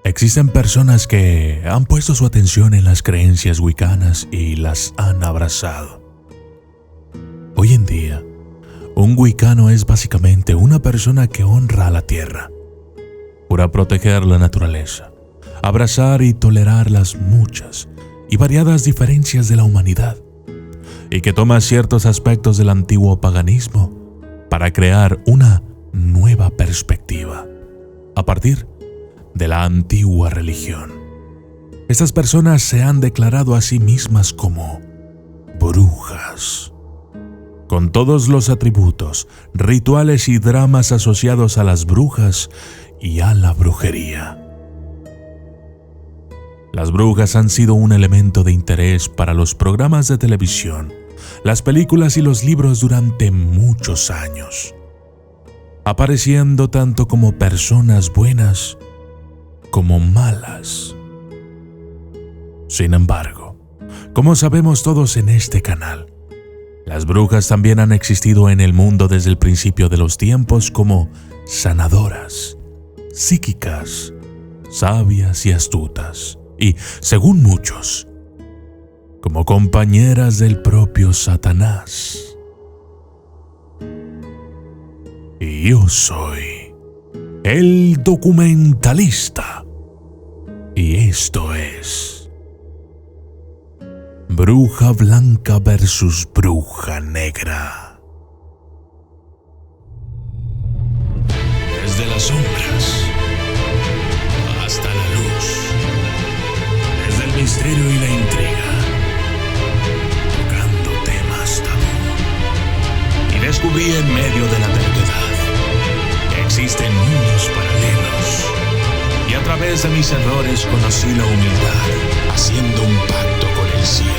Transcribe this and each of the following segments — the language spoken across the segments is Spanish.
Existen personas que han puesto su atención en las creencias wiccanas y las han abrazado. Hoy en día, un wiccano es básicamente una persona que honra a la tierra, jura proteger la naturaleza, abrazar y tolerar las muchas y variadas diferencias de la humanidad, y que toma ciertos aspectos del antiguo paganismo para crear una nueva perspectiva a partir de la antigua religión. Estas personas se han declarado a sí mismas como brujas, con todos los atributos, rituales y dramas asociados a las brujas y a la brujería. Las brujas han sido un elemento de interés para los programas de televisión, las películas y los libros durante muchos años, apareciendo tanto como personas buenas como malas. Sin embargo, como sabemos todos en este canal, las brujas también han existido en el mundo desde el principio de los tiempos como sanadoras, psíquicas, sabias y astutas, y, según muchos, como compañeras del propio Satanás. Y yo soy el documentalista, y esto es Bruja Blanca versus Bruja Negra. Desde las sombras hasta la luz, desde el misterio y la intriga, tocando temas tabú. Y descubrí en medio de la verdad que existen mundos paralelos. Y a través de mis errores conocí la humildad, haciendo un pacto con el cielo.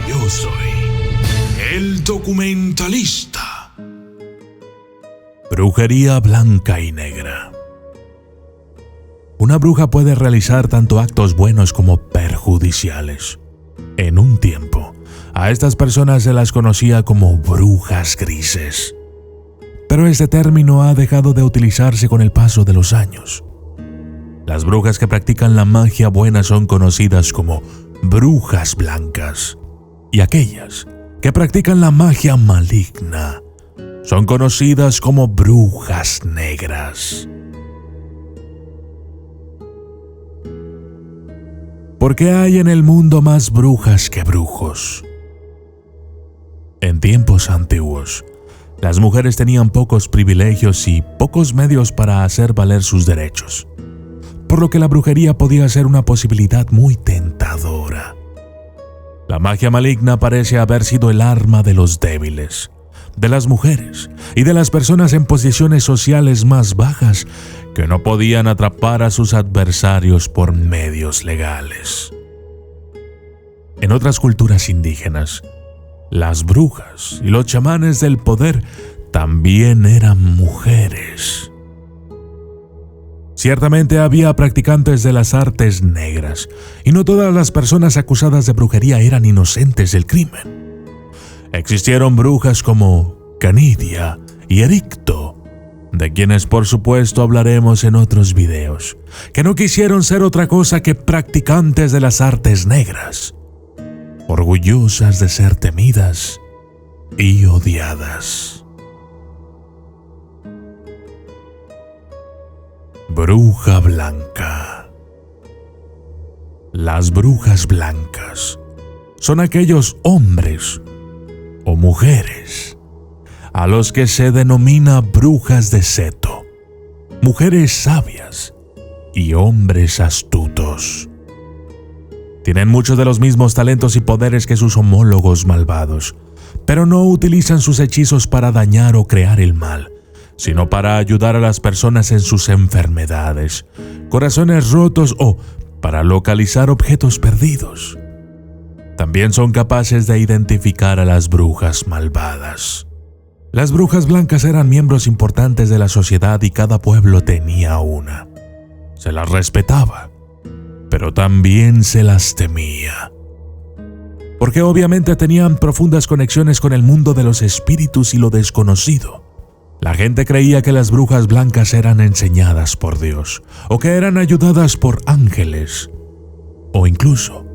Yo soy el documentalista. Brujería blanca y negra. Una bruja puede realizar tanto actos buenos como perjudiciales. En un tiempo, a estas personas se las conocía como brujas grises. Pero este término ha dejado de utilizarse con el paso de los años. Las brujas que practican la magia buena son conocidas como brujas blancas, y aquellas que practican la magia maligna son conocidas como brujas negras. ¿Por qué hay en el mundo más brujas que brujos? En tiempos antiguos, las mujeres tenían pocos privilegios y pocos medios para hacer valer sus derechos, por lo que la brujería podía ser una posibilidad muy tentadora. La magia maligna parece haber sido el arma de los débiles, de las mujeres y de las personas en posiciones sociales más bajas que no podían atrapar a sus adversarios por medios legales. En otras culturas indígenas, las brujas y los chamanes del poder también eran mujeres. Ciertamente había practicantes de las artes negras, y no todas las personas acusadas de brujería eran inocentes del crimen. Existieron brujas como Canidia y Ericto, de quienes por supuesto hablaremos en otros videos, que no quisieron ser otra cosa que practicantes de las artes negras, orgullosas de ser temidas y odiadas. Bruja blanca. Las brujas blancas son aquellos hombres o mujeres a los que se denomina brujas de Seto, mujeres sabias y hombres astutos. Tienen muchos de los mismos talentos y poderes que sus homólogos malvados, pero no utilizan sus hechizos para dañar o crear el mal, sino para ayudar a las personas en sus enfermedades, corazones rotos o para localizar objetos perdidos. También son capaces de identificar a las brujas malvadas. Las brujas blancas eran miembros importantes de la sociedad y cada pueblo tenía una. Se las respetaba, pero también se las temía, porque obviamente tenían profundas conexiones con el mundo de los espíritus y lo desconocido. La gente creía que las brujas blancas eran enseñadas por Dios, o que eran ayudadas por ángeles, o incluso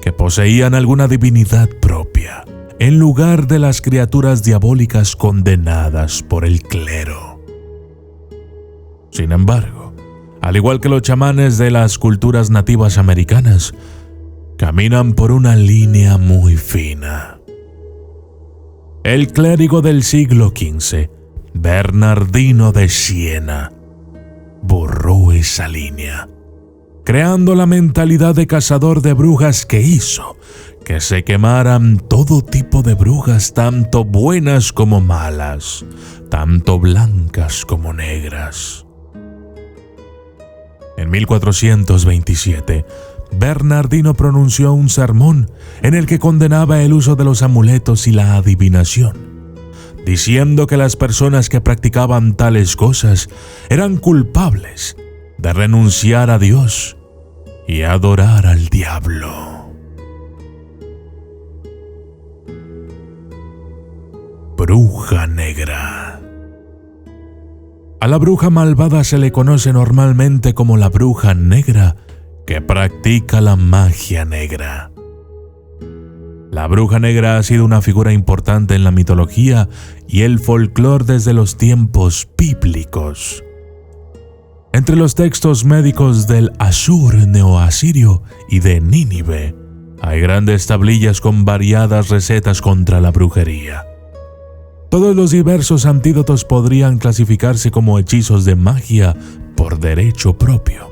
que poseían alguna divinidad propia, en lugar de las criaturas diabólicas condenadas por el clero. Sin embargo, al igual que los chamanes de las culturas nativas americanas, caminan por una línea muy fina. El clérigo del siglo XV, Bernardino de Siena, borró esa línea, creando la mentalidad de cazador de brujas que hizo que se quemaran todo tipo de brujas, tanto buenas como malas, tanto blancas como negras. En 1427, Bernardino pronunció un sermón en el que condenaba el uso de los amuletos y la adivinación, diciendo que las personas que practicaban tales cosas eran culpables de renunciar a Dios y adorar al diablo. Bruja negra. A la bruja malvada se le conoce normalmente como la bruja negra que practica la magia negra. La bruja negra ha sido una figura importante en la mitología y el folclore desde los tiempos bíblicos. Entre los textos médicos del Ashur neoasirio y de Nínive, hay grandes tablillas con variadas recetas contra la brujería. Todos los diversos antídotos podrían clasificarse como hechizos de magia por derecho propio.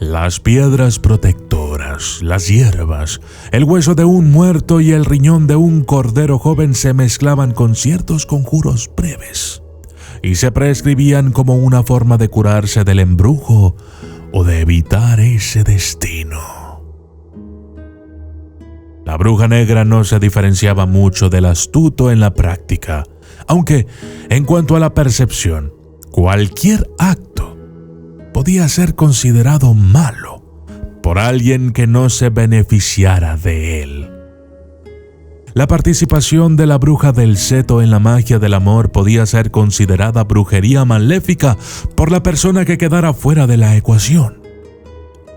Las piedras protectoras, las hierbas, el hueso de un muerto y el riñón de un cordero joven se mezclaban con ciertos conjuros breves y se prescribían como una forma de curarse del embrujo o de evitar ese destino. La bruja negra no se diferenciaba mucho del astuto en la práctica, aunque, en cuanto a la percepción, cualquier acto podía ser considerado malo por alguien que no se beneficiara de él. La participación de la bruja del seto en la magia del amor podía ser considerada brujería maléfica por la persona que quedara fuera de la ecuación.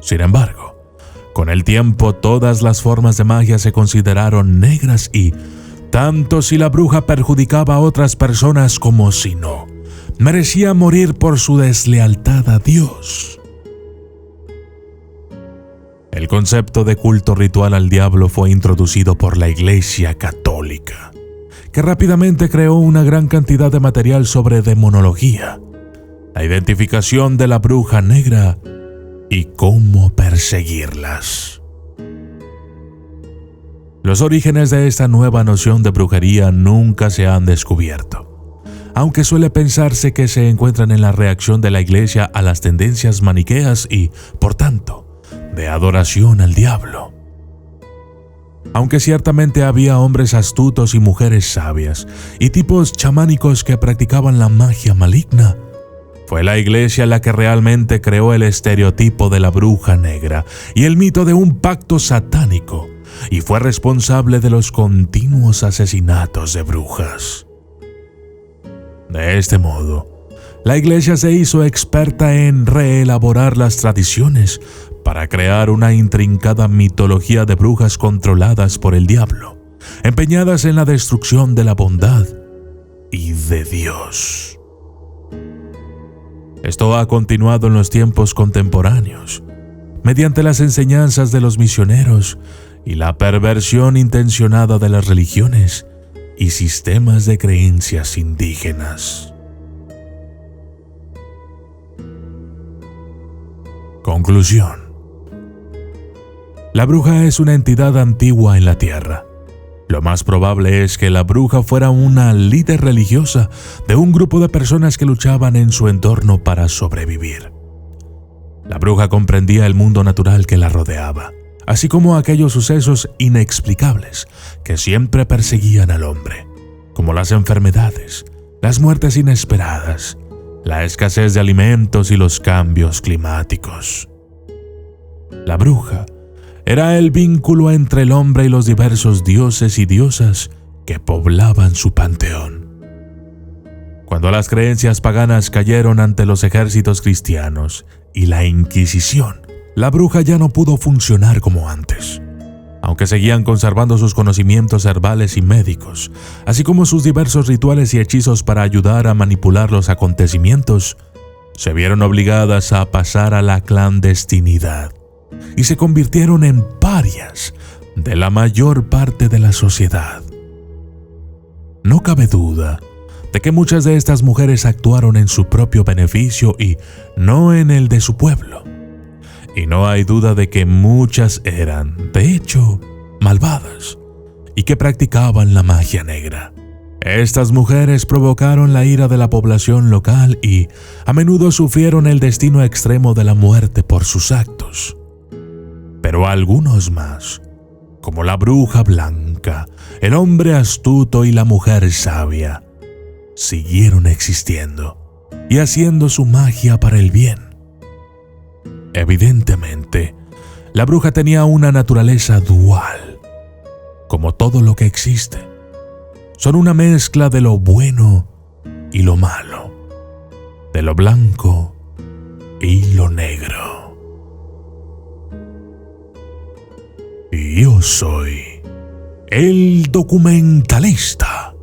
Sin embargo, con el tiempo todas las formas de magia se consideraron negras y, tanto si la bruja perjudicaba a otras personas como si no, merecía morir por su deslealtad a Dios. El concepto de culto ritual al diablo fue introducido por la Iglesia Católica, que rápidamente creó una gran cantidad de material sobre demonología, la identificación de la bruja negra y cómo perseguirlas. Los orígenes de esta nueva noción de brujería nunca se han descubierto, aunque suele pensarse que se encuentran en la reacción de la Iglesia a las tendencias maniqueas y, por tanto, de adoración al diablo. Aunque ciertamente había hombres astutos y mujeres sabias, y tipos chamánicos que practicaban la magia maligna, fue la Iglesia la que realmente creó el estereotipo de la bruja negra y el mito de un pacto satánico, y fue responsable de los continuos asesinatos de brujas. De este modo, la Iglesia se hizo experta en reelaborar las tradiciones para crear una intrincada mitología de brujas controladas por el diablo, empeñadas en la destrucción de la bondad y de Dios. Esto ha continuado en los tiempos contemporáneos, mediante las enseñanzas de los misioneros y la perversión intencionada de las religiones y sistemas de creencias indígenas. Conclusión. La bruja es una entidad antigua en la tierra. Lo más probable es que la bruja fuera una líder religiosa de un grupo de personas que luchaban en su entorno para sobrevivir. La bruja comprendía el mundo natural que la rodeaba, así como aquellos sucesos inexplicables que siempre perseguían al hombre, como las enfermedades, las muertes inesperadas, la escasez de alimentos y los cambios climáticos. La bruja era el vínculo entre el hombre y los diversos dioses y diosas que poblaban su panteón. Cuando las creencias paganas cayeron ante los ejércitos cristianos y la Inquisición, la bruja ya no pudo funcionar como antes. Aunque seguían conservando sus conocimientos herbales y médicos, así como sus diversos rituales y hechizos para ayudar a manipular los acontecimientos, se vieron obligadas a pasar a la clandestinidad y se convirtieron en parias de la mayor parte de la sociedad. No cabe duda de que muchas de estas mujeres actuaron en su propio beneficio y no en el de su pueblo. Y no hay duda de que muchas eran, de hecho, malvadas y que practicaban la magia negra. Estas mujeres provocaron la ira de la población local y a menudo sufrieron el destino extremo de la muerte por sus actos. Pero algunos más, como la bruja blanca, el hombre astuto y la mujer sabia, siguieron existiendo y haciendo su magia para el bien. Evidentemente, la bruja tenía una naturaleza dual, como todo lo que existe. Son una mezcla de lo bueno y lo malo, de lo blanco y lo negro. Yo soy el documentalista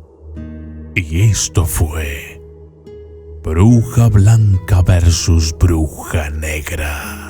y esto fue Bruja Blanca versus Bruja Negra.